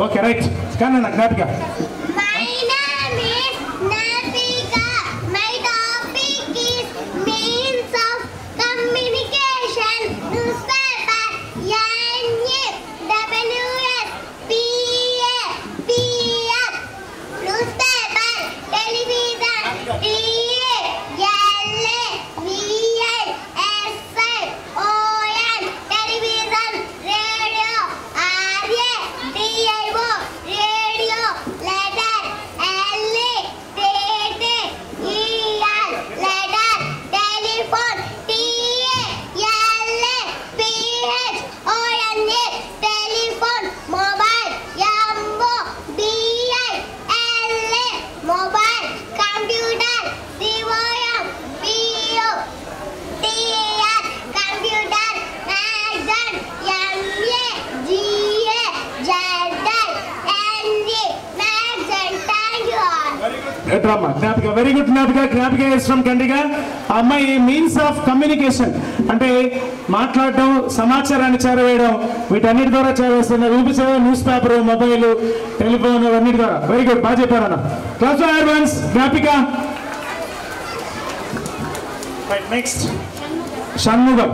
Okay right కానీ నాకు జ్ఞాపిక జ్ఞాపిక వెరీ గుడ్ జ్ఞాపిక ఇస్ ఫ్రమ్ కండిగా. అమ్మాయి మీన్స్ ఆఫ్ కమ్యూనికేషన్ అంటే మాట్లాడడం, సమాచారాన్ని చేరవేయడం, వీటన్నిటి ద్వారా చేరవేస్తున్న రూపిసేవ, న్యూస్ పేపర్, మొబైల్, టెలిఫోన్ అన్నిటి ద్వారా. వెరీ గుడ్, బాగా చెప్పారన్న. క్లాస్ అడ్వాన్స్ జ్ఞాపిక. నెక్స్ట్ షణ్ముగం.